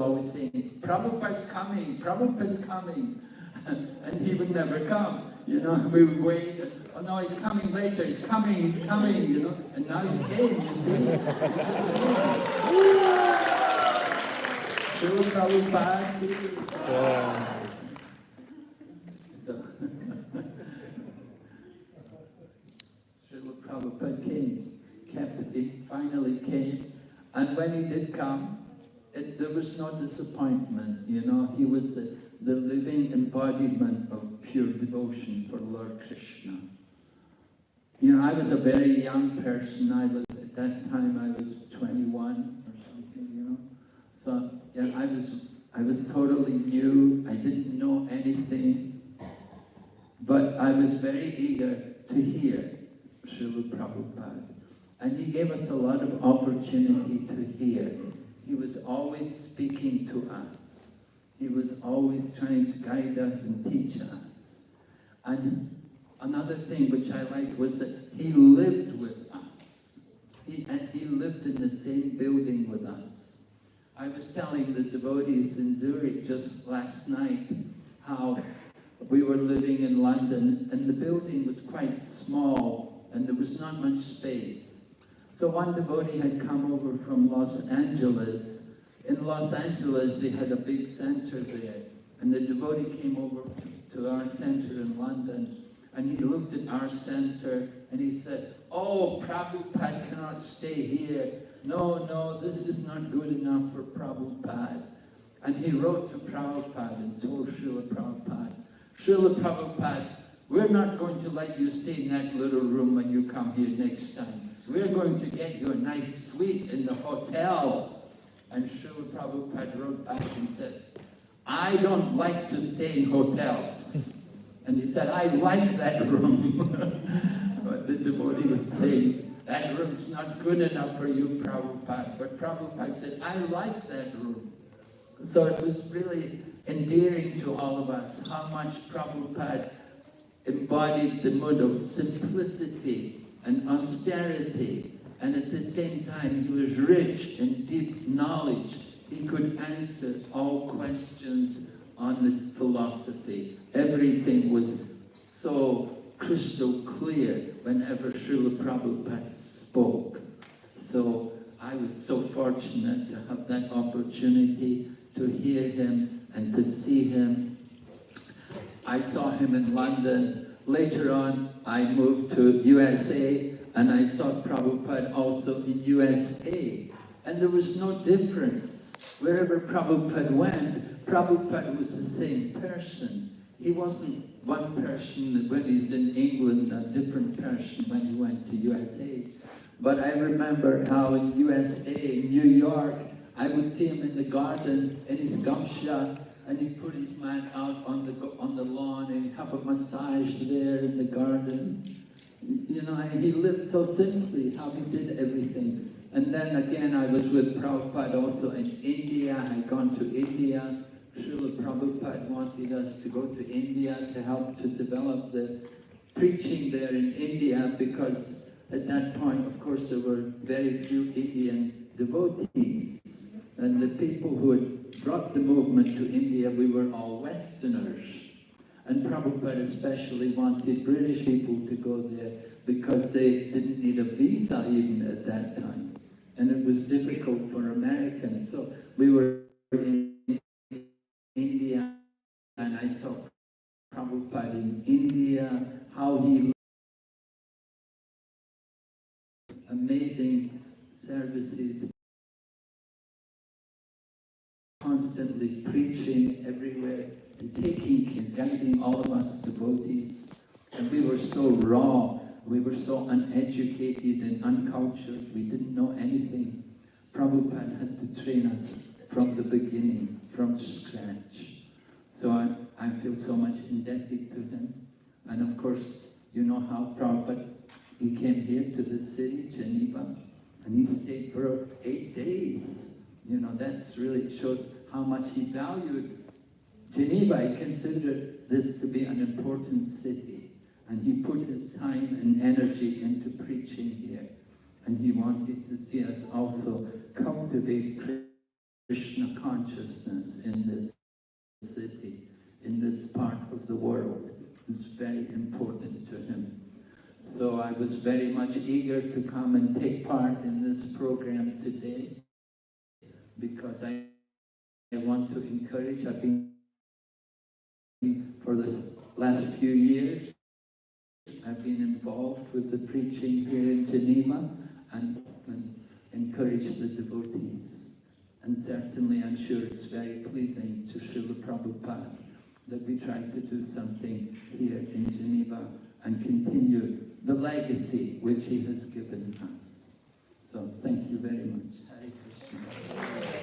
always saying, Prabhupada's coming, and he would never come. You know, we would wait, and, oh no, he's coming later, he's coming, you know, and now he's came, you see, he just came. Srila Prabhupada. So, Srila Prabhupada finally came, and when he did come, there was no disappointment, you know. He was the living embodiment of pure devotion for Lord Krishna. You know, I was a very young person. At that time I was 21 or something, you know. So yeah, I was totally new. I didn't know anything, but I was very eager to hear Srila Prabhupada, and he gave us a lot of opportunity to hear. He was always speaking to us. He was always trying to guide us and teach us. And another thing which I liked was that he lived with us. He lived in the same building with us. I was telling the devotees in Zurich just last night how we were living in London, and the building was quite small and there was not much space. So one devotee had come over from Los Angeles. In Los Angeles, they had a big center there, and the devotee came over to our center in London, and he looked at our center, and he said, oh, Prabhupada cannot stay here. No, this is not good enough for Prabhupada. And he wrote to Prabhupada and told Srila Prabhupada, Srila Prabhupada, we're not going to let you stay in that little room when you come here next time. We're going to get you a nice suite in the hotel. And Srila Prabhupada wrote back and said, I don't like to stay in hotels. And he said, I like that room. But the devotee was saying, that room's not good enough for you, Prabhupada. But Prabhupada said, I like that room. So it was really endearing to all of us how much Prabhupada embodied the mood of simplicity and austerity, and at the same time he was rich in deep knowledge. He could answer all questions on the philosophy. Everything was so crystal clear whenever Srila Prabhupada spoke. So I was so fortunate to have that opportunity to hear him and to see him. I saw him in London. Later on, I moved to USA, and I saw Prabhupada also in USA. And there was no difference. Wherever Prabhupada went, Prabhupada was the same person. He wasn't one person when he's in England, a different person when he went to USA. But I remember how in USA, in New York, I would see him in the garden in his gamsha, and he'd put his mat out on the lawn and he'd have a massage there in the garden. You know, he lived so simply, how he did everything. And then again, I was with Prabhupada also in India. I'd gone to India. Srila Prabhupada wanted us to go to India to help to develop the preaching there in India, because at that point, of course, there were very few Indian devotees. And the people who had brought the movement to India, we were all Westerners. And Prabhupada especially wanted British people to go there because they didn't need a visa even at that time. And it was difficult for Americans. So we were in India, and I saw Prabhupada in India, how he amazing services, constantly preaching everywhere, and guiding all of us devotees. And we were so raw, we were so uneducated and uncultured, we didn't know anything. Prabhupada had to train us from the beginning, from scratch. So I feel so much indebted to him. And of course, you know how Prabhupada, he came here to the city, Geneva, and he stayed for 8 days. You know, that's really shows how much he valued Geneva. He considered this to be an important city, and he put his time and energy into preaching here. And he wanted to see us also cultivate Krishna consciousness in this city, in this part of the world. It was very important to him. So I was very much eager to come and take part in this program today, because I want to encourage. I've been for the last few years, I've been involved with the preaching here in Geneva and encourage the devotees. And certainly I'm sure it's very pleasing to Srila Prabhupada that we try to do something here in Geneva and continue the legacy which he has given us. So thank you very much. Hare Krishna.